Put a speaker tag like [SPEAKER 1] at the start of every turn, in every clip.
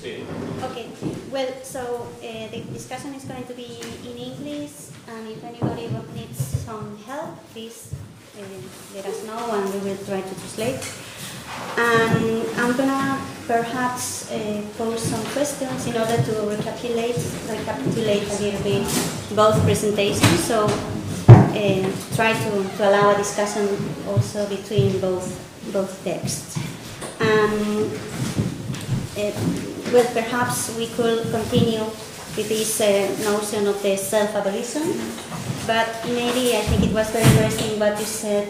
[SPEAKER 1] Sí.
[SPEAKER 2] Okay. Well, so the discussion is going to be in English, and if anybody needs some help, please let us know, and we will try to translate. And I'm gonna perhaps pose some questions in order to recapitulate a little bit both presentations. So try to allow a discussion also between both texts. Well, perhaps we could continue with this notion of the self-abolition, but maybe I think it was very interesting what you said,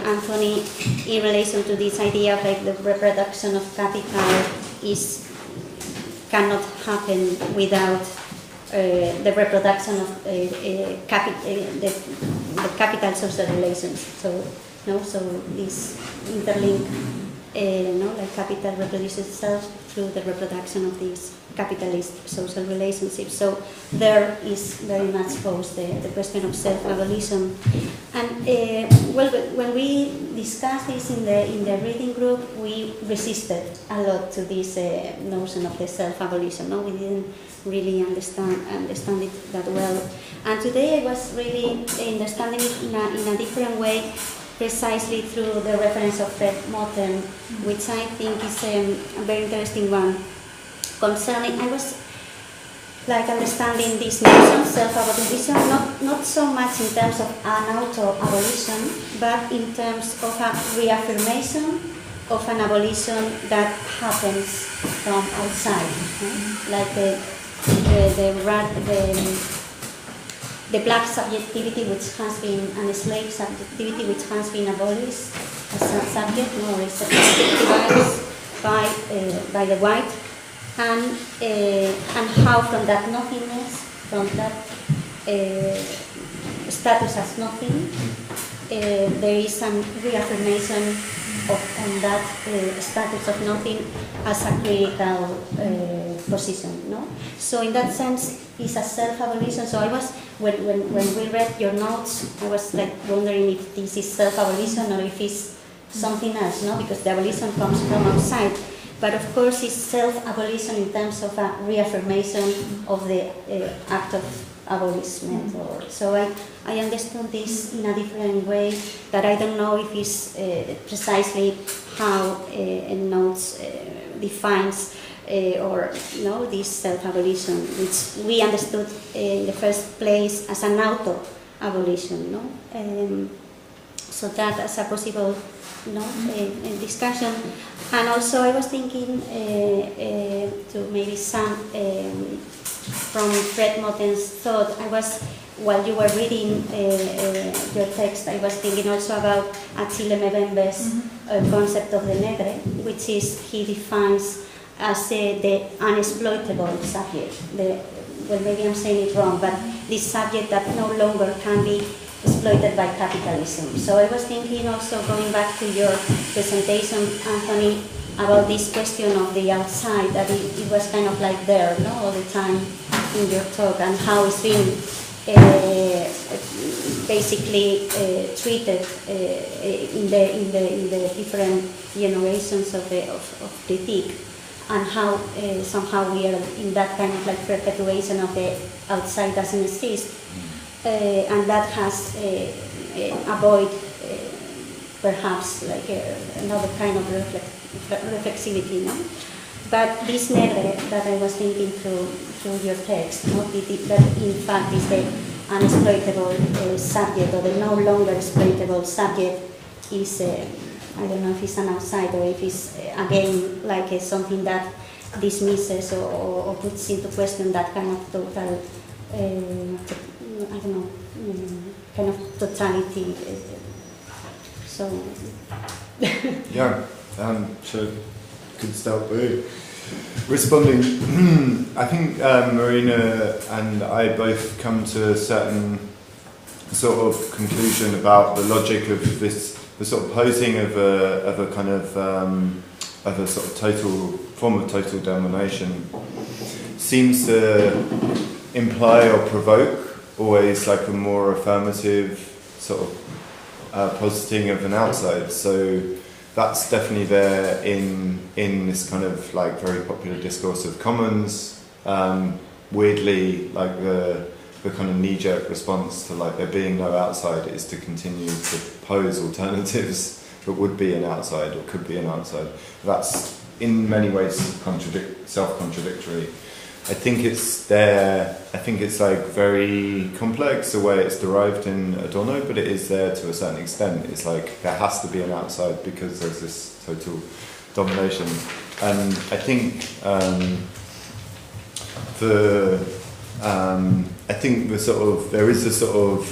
[SPEAKER 2] Anthony, in relation to this idea of like the reproduction of capital cannot happen without the reproduction of the capital social relations. So this interlink, like capital reproduces itself through the reproduction of these capitalist social relationships. So there is very much posed the question of self-abolition. And well, when we discussed this in the reading group, we resisted a lot to this notion of the self-abolition. No, we didn't really understand it that well. And today I was really understanding it in a different way, precisely through the reference of Fred Moten, which I think is a very interesting one. Concerning, I was like understanding this notion, self-abolition, not so much in terms of an auto-abolition, but in terms of a reaffirmation of an abolition that happens from outside, like the black subjectivity, which has been, and the slave subjectivity, which has been abolished as a subject, more is subjectivized by the white, and how from that nothingness, from that status as nothing, there is some reaffirmation on that status of nothing as a critical position. No, so in that sense, it's a self-abolition. So I was, when we read your notes, I was like wondering if this is self-abolition or if it's something else. No, because the abolition comes from outside. But of course, it's self-abolition in terms of a reaffirmation of the act of abolishment. So I understood this in a different way, that I don't know if it's precisely how Notes defines this self-abolition, which we understood in the first place as an auto-abolition. So that as a possible discussion. And also I was thinking to maybe some from Fred Moten's thought. While you were reading your text, I was thinking also about Achille Mbembe's concept of the negre, which is, he defines as the unexploitable subject. Well, maybe I'm saying it wrong, but this subject that no longer can be exploited by capitalism. So I was thinking also, going back to your presentation, Anthony, about this question of the outside, that it was kind of like there, all the time in your talk, and how it's been basically treated in the different generations of critique, and how somehow we are in that kind of like perpetuation of the outside doesn't exist. And that has avoid perhaps like another kind of reflexivity, no? But this negre that I was thinking through your text, that in fact is the unexploitable subject, or the no longer exploitable subject, is I don't know if it's an outside or if it's again like something that dismisses or puts into question that kind of total. I don't know, kind of totality. So.
[SPEAKER 3] Yeah, so could start with responding. I think Marina and I both come to a certain sort of conclusion about the logic of this, the sort of posing of a kind of a sort of total form of total domination seems to imply or provoke always like a more affirmative sort of positing of an outside. So that's definitely there in in this kind of like very popular discourse of commons, weirdly, like the kind of knee-jerk response to like there being no outside is to continue to pose alternatives that would be an outside or could be an outside. That's in many ways self-contradictory. I think it's there. I think it's like very complex the way it's derived in Adorno, but it is there to a certain extent. It's like there has to be an outside because there's this total domination, and I think there is a sort of,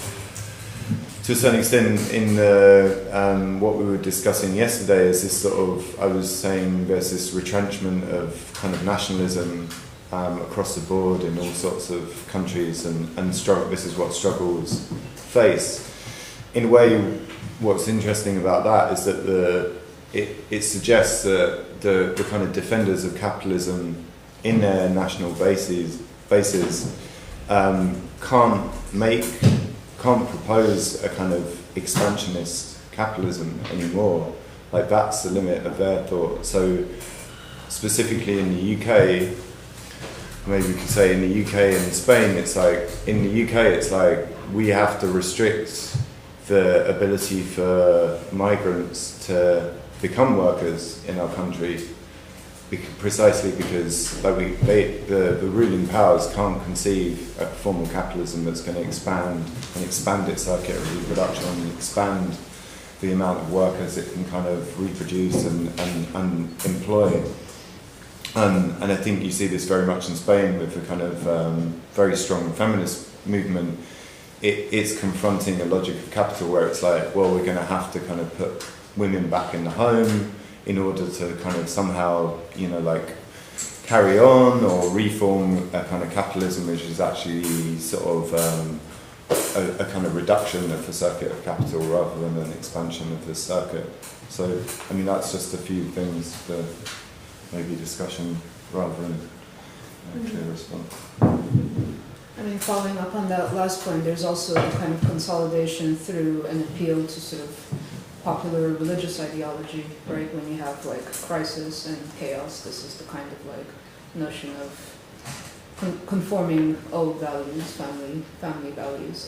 [SPEAKER 3] to a certain extent, in the what we were discussing yesterday, is this sort of, I was saying there's this retrenchment of kind of nationalism across the board in all sorts of countries, and struggle. This is what struggles face. In a way, what's interesting about that is that it suggests that the kind of defenders of capitalism in their national bases can't propose a kind of expansionist capitalism anymore. Like that's the limit of their thought. So specifically in the UK, maybe we could say in the UK and in Spain, it's like, in the UK it's like we have to restrict the ability for migrants to become workers in our country, precisely because like the ruling powers can't conceive a form of capitalism that's going to expand its circuit of reproduction and expand the amount of workers it can kind of reproduce and employ. And I think you see this very much in Spain with the kind of very strong feminist movement. It's confronting a logic of capital where it's like, well, we're going to have to kind of put women back in the home in order to kind of somehow, you know, like carry on or reform a kind of capitalism which is actually sort of a kind of reduction of the circuit of capital rather than an expansion of the circuit. So, I mean, that's just a few things for maybe discussion rather than a clear response.
[SPEAKER 1] I mean, following up on that last point, there's also a kind of consolidation through an appeal to sort of popular religious ideology, right? When you have like crisis and chaos, this is the kind of like notion of conforming old values, family values,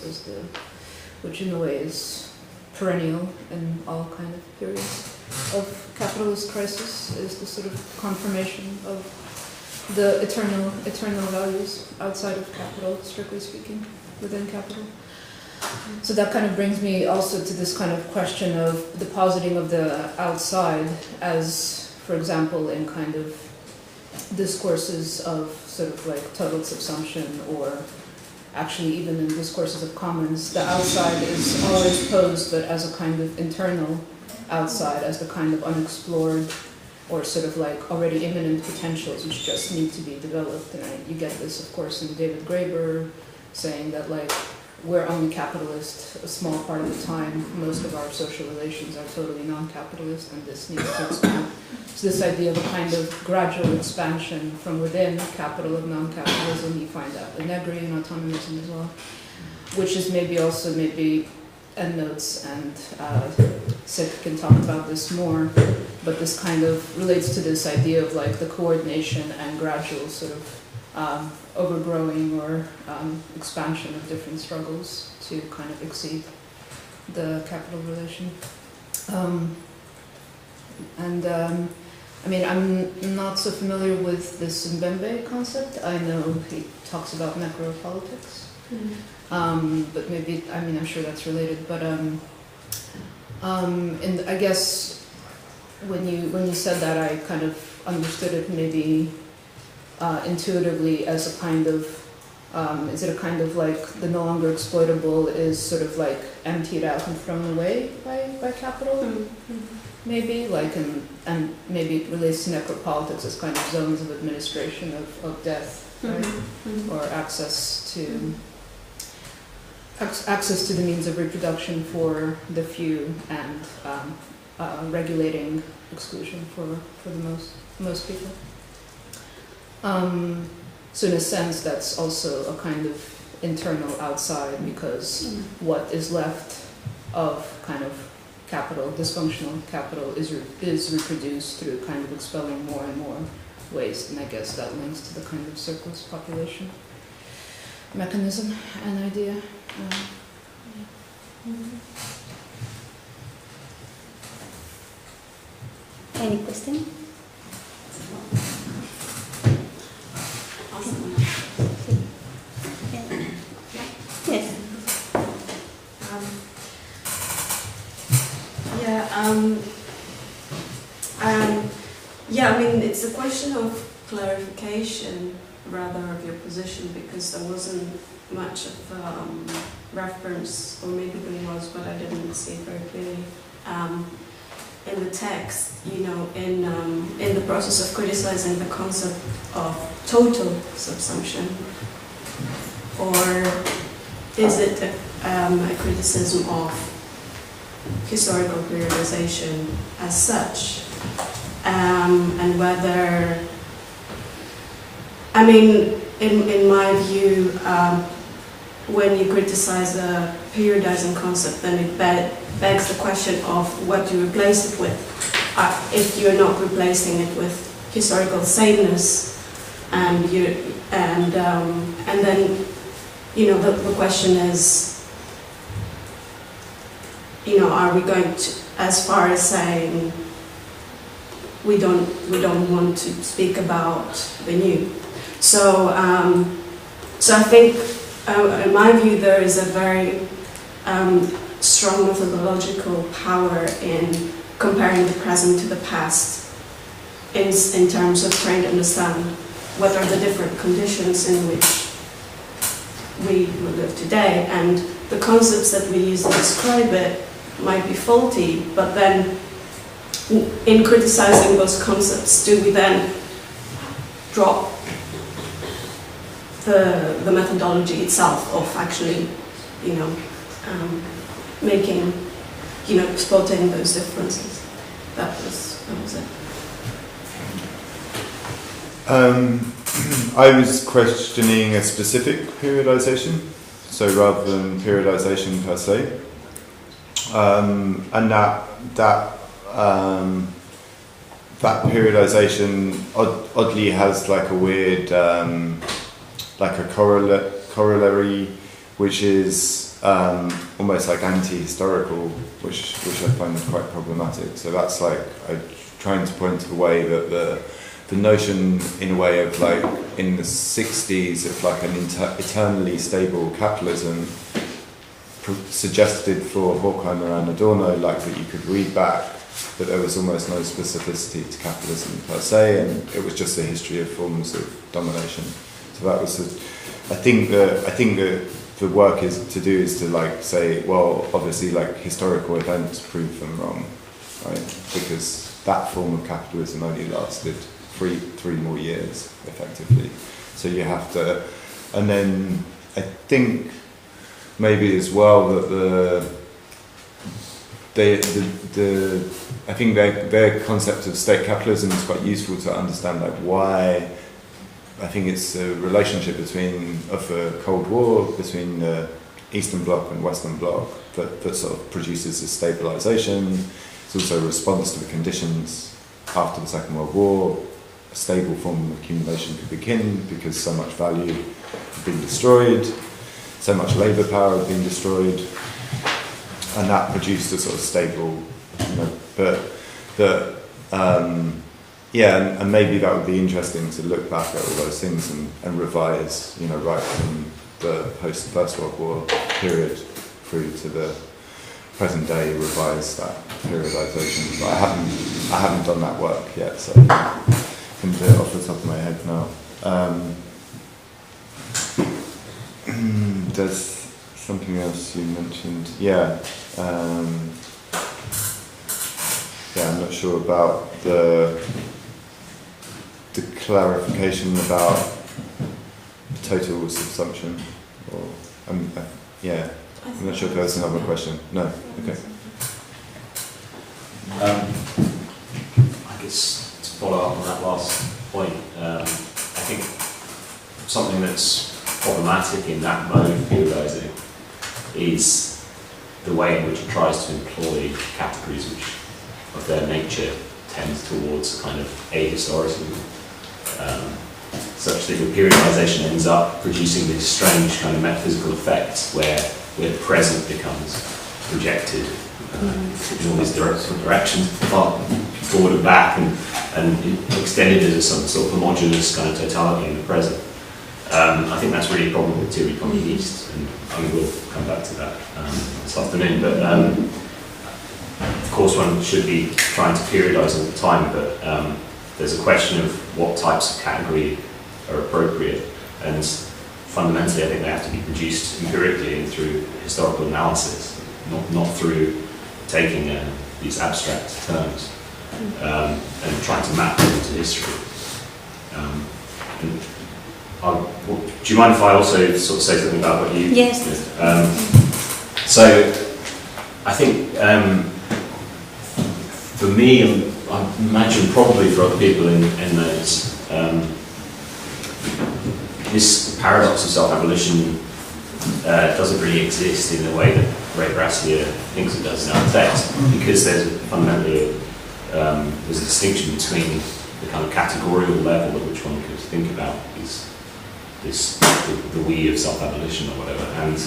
[SPEAKER 1] which in a way is perennial in all kind of periods of capitalist crisis, is the sort of confirmation of the eternal values outside of capital, strictly speaking, within capital. So that kind of brings me also to this kind of question of the positing of the outside as, for example, in kind of discourses of sort of like total subsumption, or actually even in discourses of commons, the outside is always posed but as a kind of internal outside, as the kind of unexplored or sort of like already imminent potentials which just need to be developed. And you get this, of course, in David Graeber saying that like we're only capitalist a small part of the time. Most of our social relations are totally non-capitalist, and this needs to expand. So this idea of a kind of gradual expansion from within capital of non-capitalism, you find that in Negri and Autonomism as well, which is maybe also endnotes, and Sik can talk about this more, but this kind of relates to this idea of like the coordination and gradual sort of overgrowing or expansion of different struggles to kind of exceed the capital relation. I mean, I'm not so familiar with this Mbembe concept. I know he talks about necropolitics, but maybe, I mean, I'm sure that's related. But and I guess when you said that, I kind of understood it maybe intuitively as a kind of, is it a kind of like the no longer exploitable is sort of like emptied out and thrown away by capital, maybe, like, and maybe it relates to necropolitics as kind of zones of administration of death, right? Or access to the means of reproduction for the few, and regulating exclusion for the most people. So in a sense, that's also a kind of internal outside, because what is left of kind of capital, dysfunctional capital, is reproduced through kind of expelling more and more waste, and I guess that links to the kind of surplus population mechanism and idea.
[SPEAKER 2] Any question?
[SPEAKER 4] Awesome.
[SPEAKER 2] Yes.
[SPEAKER 4] Yeah, I mean, it's a question of clarification rather of your position, because there wasn't much of reference, or maybe there was, but I didn't see it very clearly, in the text, you know, in the process of criticizing the concept of total subsumption, or is it a criticism of historical periodization as such, and whether, I mean, in my view, when you criticize a periodizing concept, then it begs the question of what you replace it with. If you're not replacing it with historical sameness, and then, you know, the question is, you know, are we going to, as far as saying we don't want to speak about the new? So I think, in my view, there is a very strong methodological power in comparing the present to the past, in terms of trying to understand what are the different conditions in which we live today, and the concepts that we use to describe it might be faulty, but then in criticizing those concepts, do we then drop the methodology itself of actually, you know, making, you know, spotting those differences? That was it.
[SPEAKER 3] I was questioning a specific periodization, so rather than periodization per se, and that periodization oddly has like a weird, like a corollary, which is almost like anti-historical, which I find quite problematic. So that's like trying to point to the way that the notion, in a way, of like in the 60s of like an eternally stable capitalism suggested for Horkheimer and Adorno, like that you could read back, but there was almost no specificity to capitalism per se, and it was just a history of forms of domination. So that was, I think the work is to like say, well, obviously like historical events prove them wrong, right? Because that form of capitalism only lasted three more years, effectively. So you have to, and then I think maybe as well that I think their concept of state capitalism is quite useful to understand like why. I think it's a relationship of the Cold War between the Eastern Bloc and Western Bloc that sort of produces this stabilisation. It's also a response to the conditions after the Second World War. A stable form of accumulation could begin because so much value had been destroyed, so much labour power had been destroyed, and that produced a sort of stable, you know, yeah, and maybe that would be interesting to look back at all those things and revise, you know, right from the post-First World War period through to the present day, revise that periodization. But I haven't done that work yet, so I can do it off the top of my head now. There's something else you mentioned. Yeah. Yeah, I'm not sure about the clarification about total subsumption, or yeah, I'm not sure if there's another question. No, okay.
[SPEAKER 5] I guess to follow up on that last point, I think something that's problematic in that mode of periodizing is the way in which it tries to employ categories which, of their nature, tend towards a kind of ahistoricism, such that your periodization ends up producing these strange kind of metaphysical effects where the present becomes projected in all these different directions, forward and back, and extended as some sort of homogeneous kind of totality in the present. I think that's really a problem with theory communist, and I mean, we'll come back to that this afternoon. But of course, one should be trying to periodize all the time, but there's a question of what types of category are appropriate, and fundamentally, I think they have to be produced empirically and through historical analysis, not through taking these abstract terms and trying to map them into history. Do you mind if I also sort of say something about what you...
[SPEAKER 2] Yes.
[SPEAKER 5] So, I think for me, and I imagine probably for other people in those, this paradox of self-abolition doesn't really exist in the way that Ray Brassier thinks it does in our text, because there's fundamentally there's a distinction between the kind of categorical level at which one could think about the we of self-abolition or whatever, and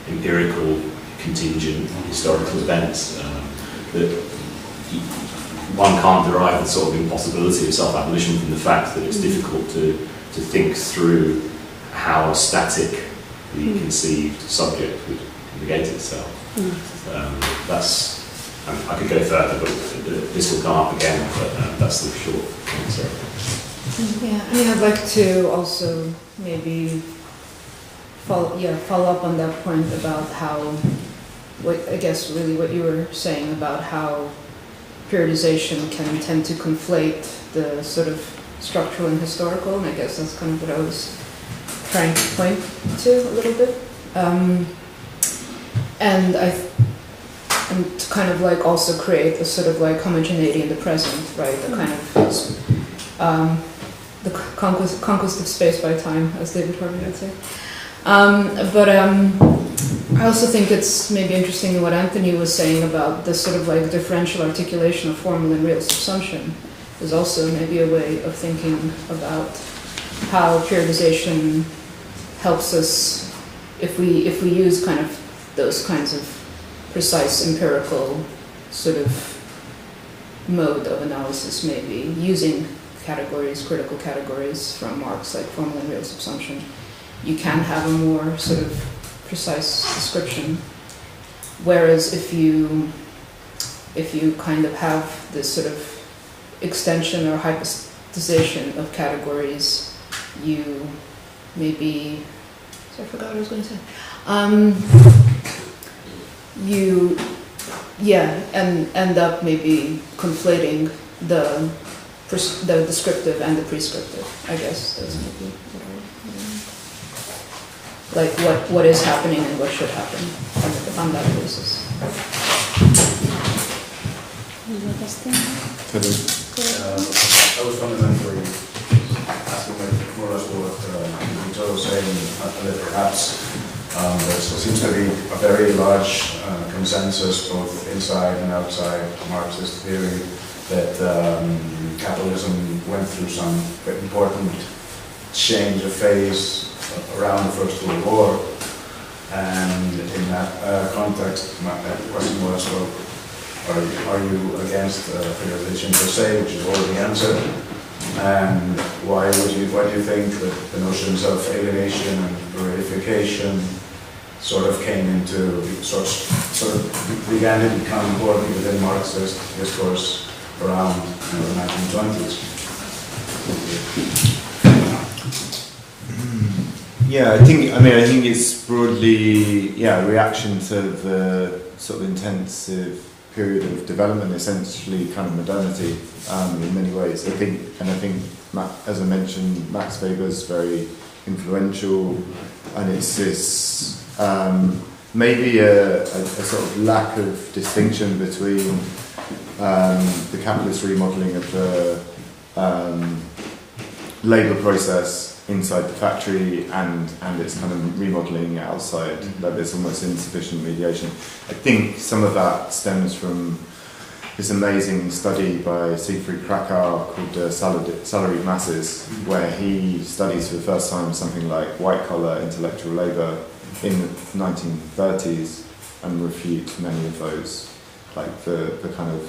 [SPEAKER 5] empirical, contingent, historical events that one can't derive the sort of impossibility of self-abolition from the fact that it's difficult to think through how a statically conceived subject would negate itself. I could go further, but this will come up again, but that's the short answer.
[SPEAKER 1] Yeah, I mean, I'd like to also maybe follow up on that point about how, I guess really what you were saying about how periodization can tend to conflate the sort of structural and historical, and I guess that's kind of what I was trying to point to a little bit. And to kind of like also create a sort of like homogeneity in the present, right? The kind of the conquest of space by time, as David Harvey would say. I also think it's maybe interesting what Anthony was saying about the sort of like differential articulation of formal and real subsumption is also maybe a way of thinking about how periodization helps us if we use kind of those kinds of precise empirical sort of mode of analysis, maybe using categories, critical categories from Marx, like formal and real subsumption. You can have a more sort of precise description. Whereas if you kind of have this sort of extension or hypostatization of categories, you maybe, so I forgot what I was going to say. You end up maybe conflating the descriptive and the prescriptive, I guess. That's maybe like what is happening and what should happen on that basis.
[SPEAKER 6] I was fundamentally asking more or less what Joe was saying, that perhaps there seems to be a very large consensus both inside and outside Marxist theory that capitalism went through some important change of phase around the First World War, and in that context, my question was, well, are you against periodization per se, which is already answered, and why do you think that the notions of alienation and verification sort of came into sort of began to become important within Marxist discourse around the 1920s?
[SPEAKER 3] Yeah, I think it's broadly a reaction to the sort of intensive period of development, essentially kind of modernity in many ways. I think, as I mentioned, Max Weber's very influential, and it's this maybe a sort of lack of distinction between the capitalist remodeling of the labour process inside the factory and it's kind of remodelling outside, that there's almost insufficient mediation. I think some of that stems from this amazing study by Siegfried Kracauer called Salaried Masses, where he studies for the first time something like white-collar intellectual labour in the 1930s and refutes many of those, like the kind of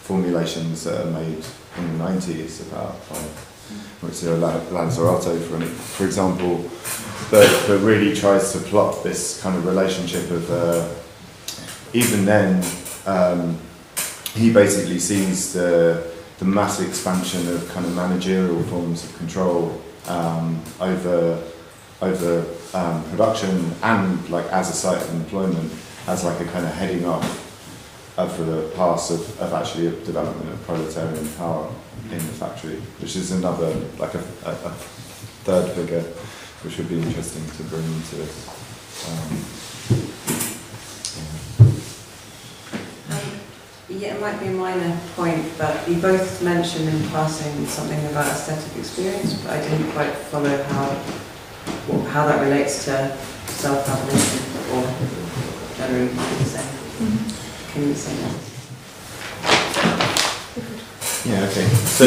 [SPEAKER 3] formulations that are made in the 90s about Maurizio Lanzarato, for example, but really tries to plot this kind of relationship of, even then, he basically sees the mass expansion of kind of managerial forms of control over production and like as a site of employment as like a kind of heading off of the path of actually a development of proletarian power in the factory, which is another, like a third figure, which would be interesting to bring into this.
[SPEAKER 7] Yeah, it might be a minor point, but you both mentioned in passing something about aesthetic experience, but I didn't quite follow how that relates to self-abolition, or generally what you're saying. Can you say that?
[SPEAKER 3] Yeah, okay. So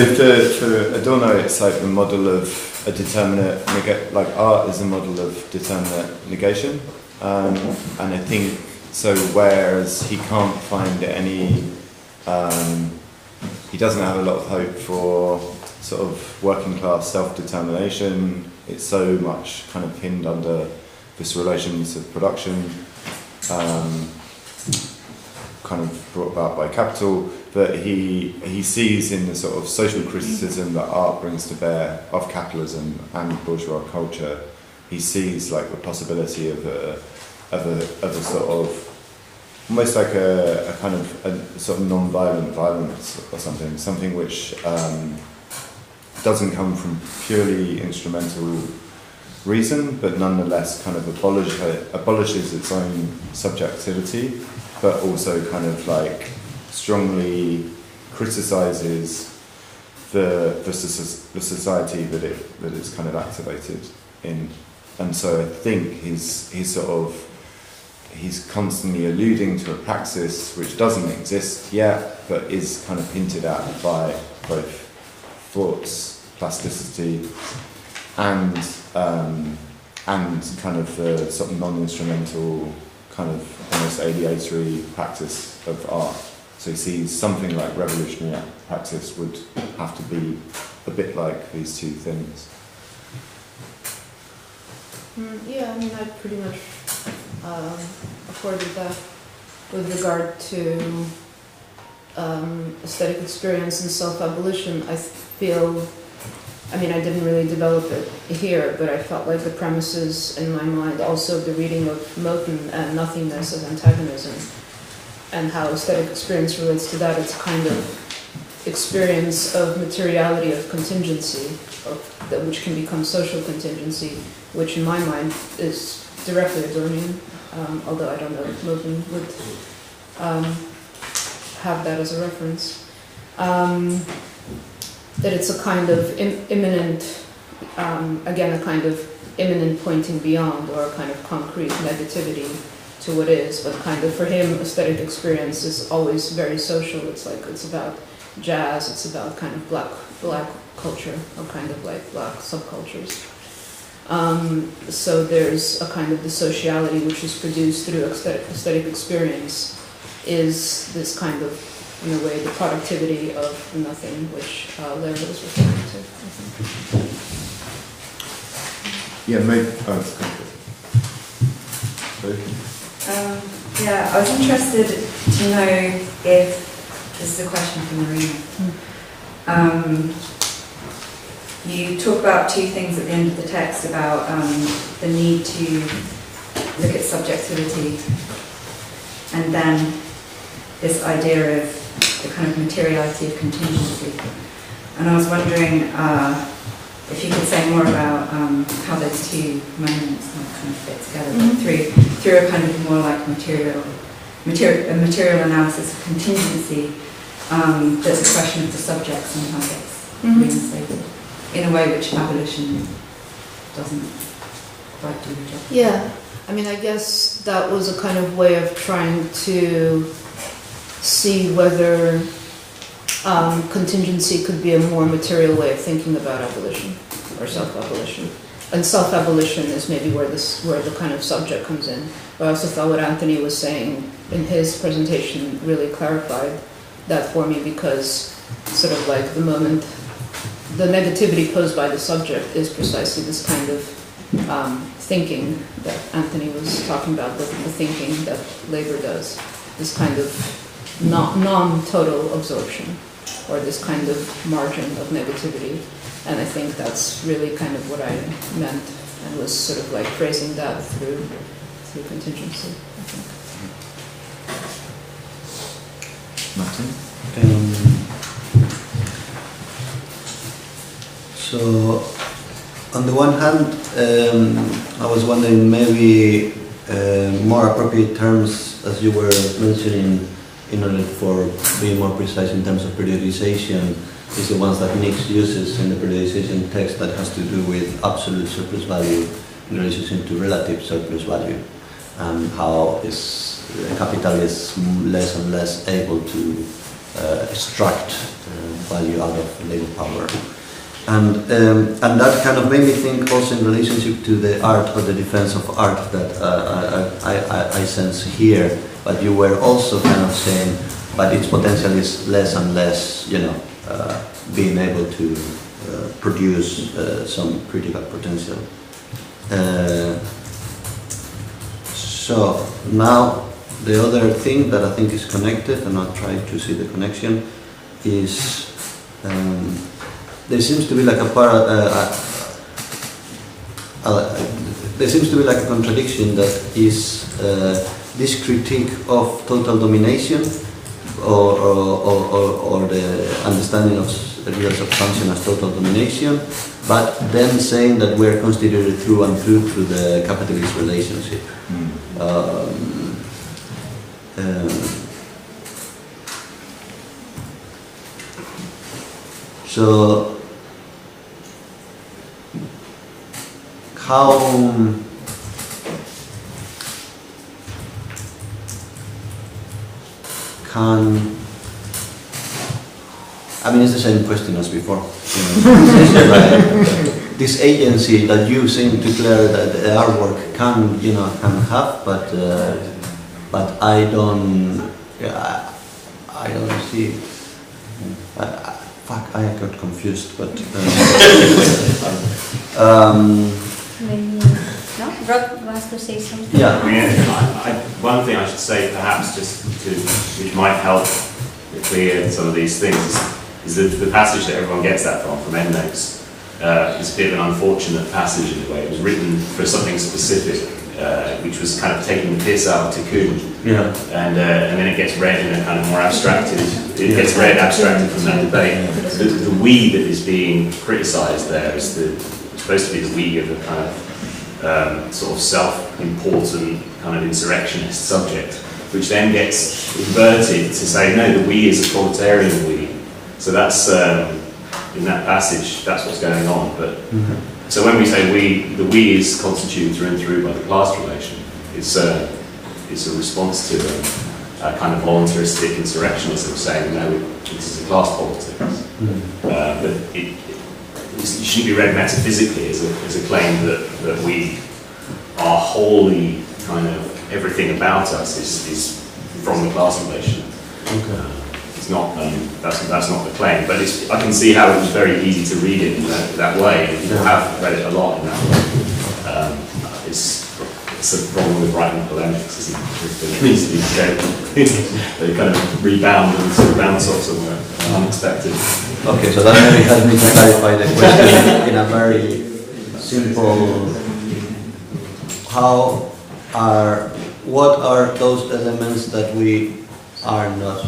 [SPEAKER 3] for Adorno, it's like the model of a determinate, like art is a model of determinate negation. And I think, so whereas he can't find any, he doesn't have a lot of hope for sort of working class self-determination. It's so much kind of pinned under this relations of production, kind of brought about by capital, but he sees in the sort of social criticism that art brings to bear of capitalism and bourgeois culture, he sees like the possibility of a sort of almost like a kind of a sort of non-violent violence or something which doesn't come from purely instrumental reason, but nonetheless kind of abolishes its own subjectivity, but also kind of like strongly criticizes the society that it's kind of activated in. And so I think he's constantly alluding to a praxis which doesn't exist yet, but is kind of hinted at by both thought's plasticity and kind of the sort of non-instrumental kind of almost alienatory practice of art. So he sees something like revolutionary practice would have to be a bit like these two things.
[SPEAKER 1] Yeah, I mean, I pretty much accorded that with regard to aesthetic experience and self-abolition. I feel, I mean, I didn't really develop it here, but I felt like the premises in my mind, also the reading of Moten and nothingness as antagonism, and how aesthetic experience relates to that. It's a kind of experience of materiality, of contingency, which can become social contingency, which in my mind is directly Adornian, although I don't know if Moten would have that as a reference. That it's a kind of imminent, again, a kind of imminent pointing beyond, or a kind of concrete negativity to what is, but kind of for him, aesthetic experience is always very social. It's like, it's about jazz, it's about kind of black culture, or kind of like black subcultures. So there's a kind of the sociality which is produced through aesthetic experience is this kind of, in a way, the productivity of nothing, which Lara was referring to, I think.
[SPEAKER 3] Yeah, maybe.
[SPEAKER 7] Yeah, I was interested to know if, this is a question for Marina. You talk about two things at the end of the text about the need to look at subjectivity, and then this idea of the kind of materiality of contingency. And I was wondering if you could say more about how those two moments kind of fit together, but through a kind of more like material analysis of contingency, there's a question of the subject and how it's reinstated in a way which abolition doesn't quite do the job.
[SPEAKER 1] Yeah, I mean, I guess that was a kind of way of trying to see whether contingency could be a more material way of thinking about abolition or self-abolition. And self-abolition is maybe where the kind of subject comes in. But I also thought what Anthony was saying in his presentation really clarified that for me, because sort of like the negativity posed by the subject is precisely this kind of thinking that Anthony was talking about, the thinking that labor does, this kind of non-total absorption, or this kind of margin of negativity. And I think that's really kind of what I meant, and was sort of like phrasing that through contingency, I think.
[SPEAKER 3] Martin?
[SPEAKER 8] So, on the one hand, I was wondering maybe more appropriate terms, as you were mentioning, in order for being more precise in terms of periodization, is the ones that Nix uses in the periodization text that has to do with absolute surplus value in relation to relative surplus value, and how capital is less and less able to extract value out of labor power. And that kind of made me think also in relationship to the art or the defense of art that I sense here, but you were also kind of saying, but its potential is less and less, being able to produce some critical potential. So now the other thing that I think is connected, and I'll try to see the connection, is there seems to be like there seems to be like a contradiction that is this critique of total domination or the understanding of real subsumption as total domination, but then saying that we are constituted through and through the capitalist relationship. So how can, I mean, it's the same question as before. This agency that you seem to declare that the artwork can have, but I don't see. Fuck, I got confused, but.
[SPEAKER 2] No, Rod wants to say something.
[SPEAKER 8] Yeah.
[SPEAKER 5] I mean, one thing I should say, perhaps, which might help clear some of these things, is that the passage that everyone gets that from endnotes, is a bit of an unfortunate passage in a way. It was written for something specific, which was kind of taking the piss out of Tikkun.
[SPEAKER 8] Yeah.
[SPEAKER 5] And then it gets read in a kind of more abstracted. It gets read abstracted from that debate. The we that is being criticised there is supposed to be the we of a kind of sort of self-important kind of insurrectionist subject, which then gets inverted to say no, the we is a proletarian we. So that's in that passage, that's what's going on. But so when we say we, the we is constituted through and through by the class relation. It's a response to a kind of voluntaristic insurrectionism, saying no, this is a class politics. But it shouldn't be read metaphysically as a claim that we are wholly kind of everything about us is from the class relation. It's not that's not the claim, but I can see how it was very easy to read it in that way, and people have read it a lot in that way. It's a problem with writing polemics, isn't it? It needs to be scaled. They kind of rebound and sort of bounce off somewhere unexpected.
[SPEAKER 8] Okay, so that maybe helps me to clarify the question in a very simple. What are those elements that we are not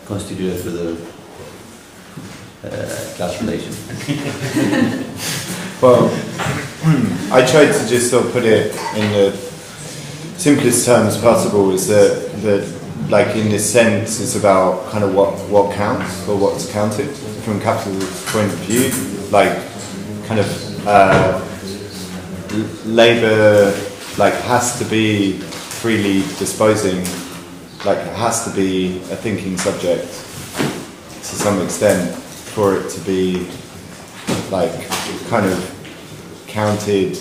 [SPEAKER 8] constituted through the class relation?
[SPEAKER 3] Well, I tried to just sort of put it in the simplest terms possible, is that like in this sense it's about kind of what counts or what's counted from capitalist point of view, like kind of labour like has to be freely disposing, like it has to be a thinking subject to some extent for it to be like kind of counted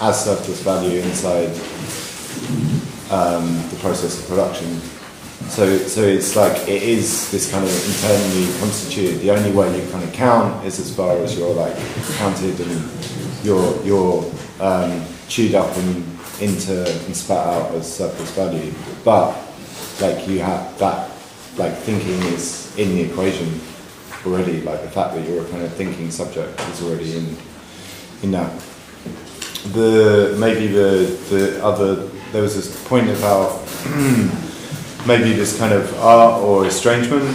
[SPEAKER 3] as surplus value inside the process of production. So it's like it is this kind of internally constituted. The only way you kind of count is as far as you're like counted and you're chewed up and into and spat out as surplus value. But like you have that like thinking is in the equation already. Like the fact that you're a kind of thinking subject is already in that. Maybe the other, there was this point about maybe this kind of art or estrangement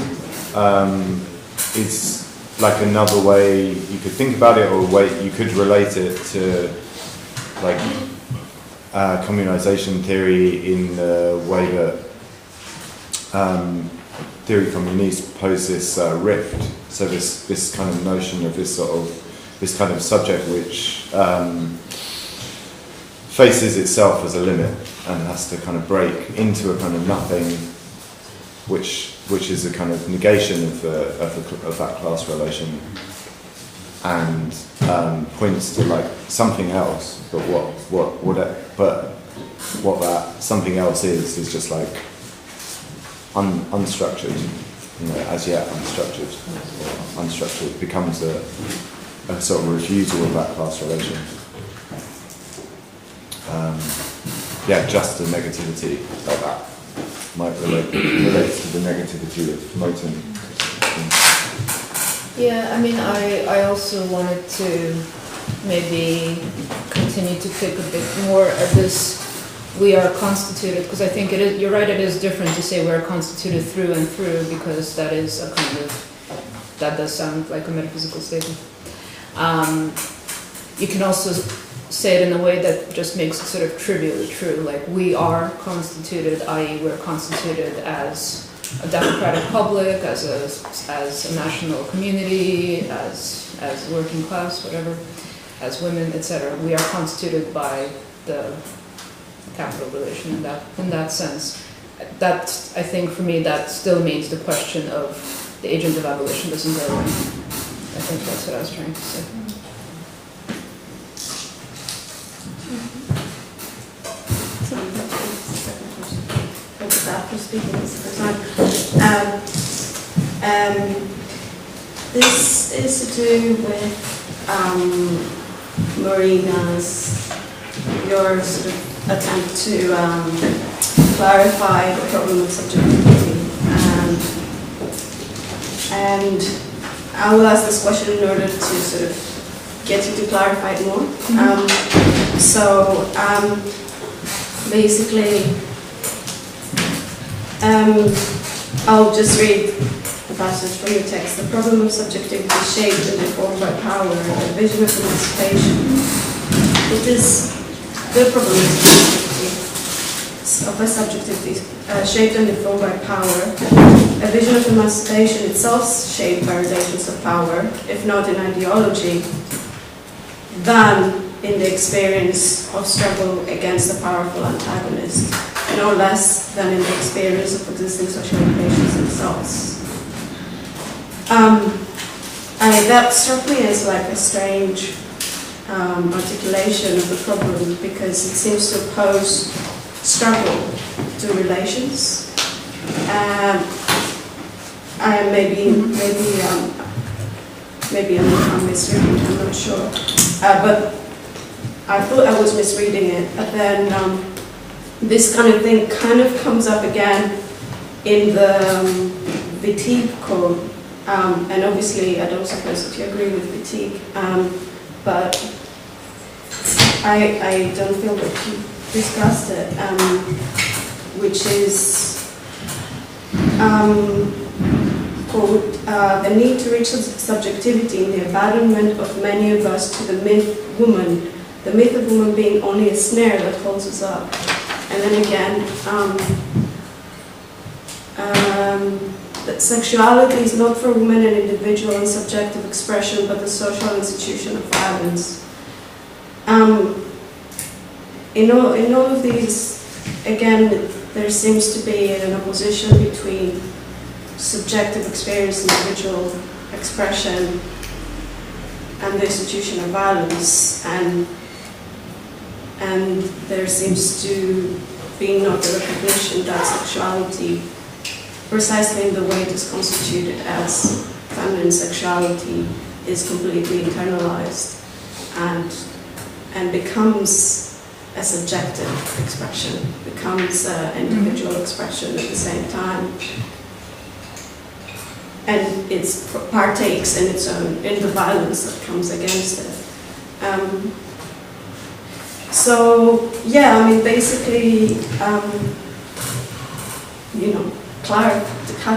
[SPEAKER 3] is like another way you could think about it, or a way you could relate it to like communization theory in the way that theory communiste pose this rift. So this kind of notion of this kind of subject which faces itself as a limit and has to kind of break into a kind of nothing, which is a kind of negation of that class relation, and points to like something else. But what that something else is just like unstructured, as yet unstructured. Or unstructured becomes a sort of refusal of that class relation. Just the negativity like that might relate to the negativity of Moten.
[SPEAKER 1] Yeah, I mean, I also wanted to maybe continue to pick a bit more at this we are constituted, because I think it is, you're right, it is different to say we are constituted through and through, because that is a kind of, that does sound like a metaphysical statement. You can also say it in a way that just makes it sort of trivially true, like we are constituted, i.e. we're constituted as a democratic public, as a national community, as working class, whatever, as women, etc. We are constituted by the capital relation in that sense. That, I think for me, that still means the question of the agent of abolition doesn't go away. I think that's what I was trying to say.
[SPEAKER 4] After speaking this time. This is to do with Marina's, your sort of attempt to clarify the problem of subjectivity. And I will ask this question in order to sort of get you to clarify it more. Basically, I'll just read the passage from your text. The problem of subjectivity is shaped and informed by power, a vision of emancipation. It is the problem of subjectivity shaped and informed by power, a vision of emancipation itself shaped by relations of power, if not in ideology, than in the experience of struggle against the powerful antagonist, no less than in the experience of existing social relations themselves. That struck me as like a strange articulation of the problem, because it seems to oppose struggle to relations. Maybe I'm misreading it, I'm not sure. But I thought I was misreading it, but then this kind of thing kind of comes up again in the Vitig code, and obviously I don't suppose that you agree with Vitig, but I don't feel that you discussed it, which is called the need to reach subjectivity in the abandonment of many of us to the myth of woman being only a snare that holds us up. And then again, that sexuality is not for women an individual and subjective expression, but the social institution of violence. in all of these, again, there seems to be an opposition between subjective experience, individual expression, and the institution of violence, and there seems to be not a recognition that sexuality, precisely in the way it is constituted as feminine sexuality, is completely internalized and becomes a subjective expression, becomes an individual expression at the same time, and it partakes in the violence that comes against it. So yeah, I mean, basically, how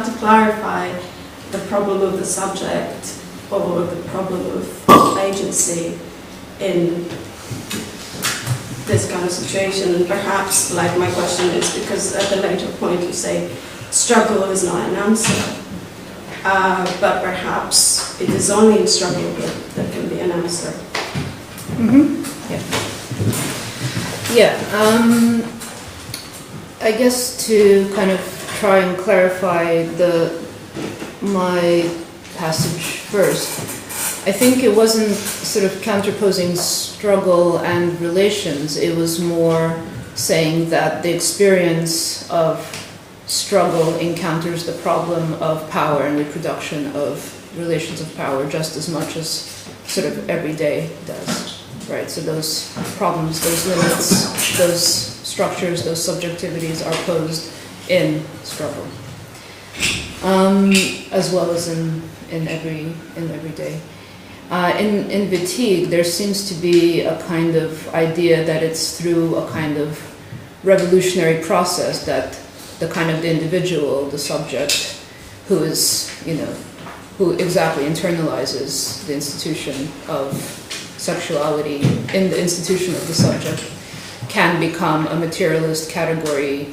[SPEAKER 4] to clarify the problem of the subject or the problem of agency in this kind of situation. And perhaps, like, my question is, because at a later point you say struggle is not an answer, but perhaps it is only in struggle that can be an answer.
[SPEAKER 1] Yeah, I guess to kind of try and clarify my passage first, I think it wasn't sort of counterposing struggle and relations, it was more saying that the experience of struggle encounters the problem of power and reproduction of relations of power just as much as sort of every day does. Right, so those problems, those limits, those structures, those subjectivities are posed in struggle, as well as in every day. In fatigue, there seems to be a kind of idea that it's through a kind of revolutionary process that the kind of the individual, the subject, who is, who exactly internalizes the institution of sexuality in the institution of the subject, can become a materialist category,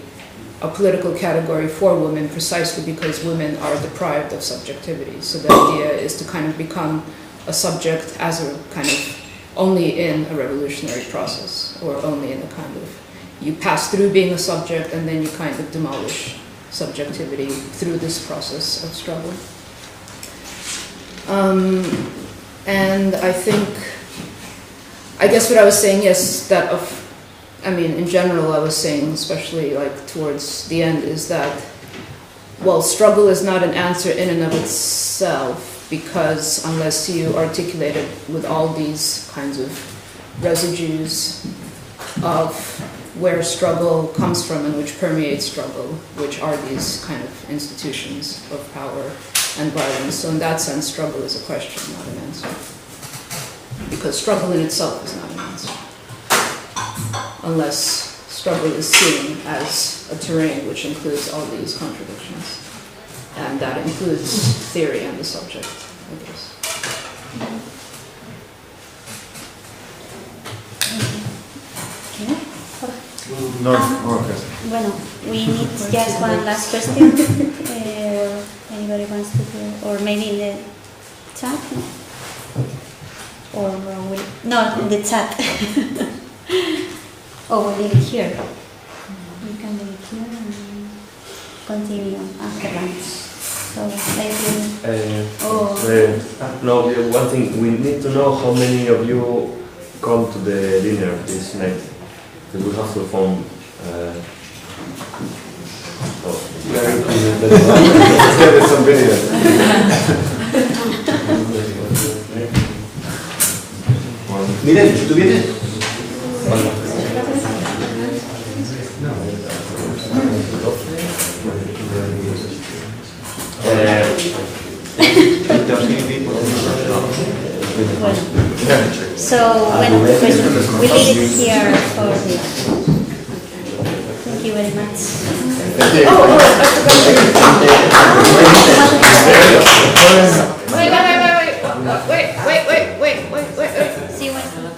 [SPEAKER 1] a political category for women, precisely because women are deprived of subjectivity. So the idea is to kind of become a subject as a kind of only in a revolutionary process, or only in a kind of, you pass through being a subject and then you kind of demolish subjectivity through this process of struggle. And I guess what I was saying, yes, in general I was saying, especially like towards the end, is that, well, struggle is not an answer in and of itself, because unless you articulate it with all these kinds of residues of where struggle comes from and which permeates struggle, which are these kind of institutions of power and violence. So in that sense, struggle is a question, not an answer. Because struggle in itself is not an answer, unless struggle is seen as a terrain which includes all these contradictions. And that includes theory and the subject, I guess.
[SPEAKER 3] No, okay.
[SPEAKER 2] Bueno, we need just one last question. Anybody wants to do, or maybe in the chat? Or no, in the chat. Or we'll leave it here. We can leave it here and continue after lunch. So maybe.
[SPEAKER 9] No, one thing, we need to know how many of you come to the dinner this night. Because we have to form.
[SPEAKER 3] Let's get some video.
[SPEAKER 8] Miren, ¿tú vienes?
[SPEAKER 2] So, bueno, pues we leave it here for this. Thank you very much.
[SPEAKER 1] Wait.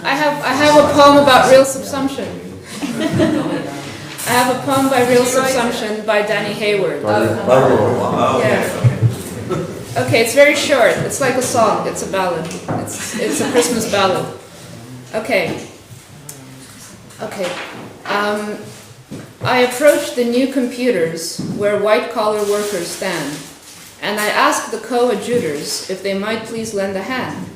[SPEAKER 1] I have a poem about Real Subsumption. I have a poem by Real Subsumption by Danny Hayward. Yeah. Okay, it's very short. It's like a song. It's a ballad. It's a Christmas ballad. Okay. Okay. I approached the new computers where white-collar workers stand, and I asked the coadjutors if they might please lend a hand.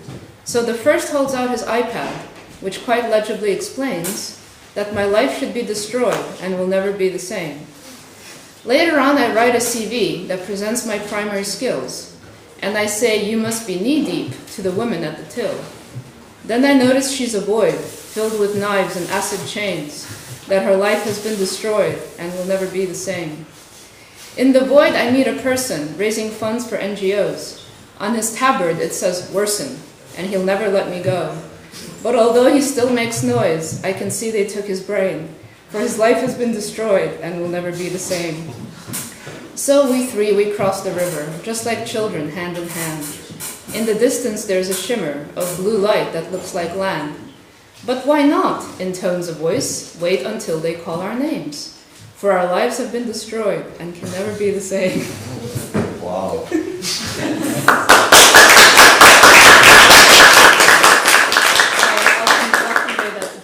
[SPEAKER 1] So the first holds out his iPad, which quite legibly explains that my life should be destroyed and will never be the same. Later on, I write a CV that presents my primary skills, and I say, "You must be knee-deep," to the woman at the till. Then I notice she's a void, filled with knives and acid chains, that her life has been destroyed and will never be the same. In the void, I meet a person raising funds for NGOs. On his tabard, it says "worsen," and he'll never let me go. But although he still makes noise, I can see they took his brain, for his life has been destroyed and will never be the same. So we three, we cross the river, just like children, hand in hand. In the distance, there's a shimmer of blue light that looks like land. But why not, in tones of voice, wait until they call our names? For our lives have been destroyed and can never be the same.
[SPEAKER 8] Wow.
[SPEAKER 1] I'll convey that to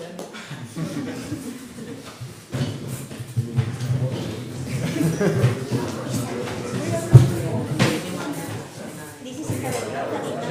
[SPEAKER 1] them.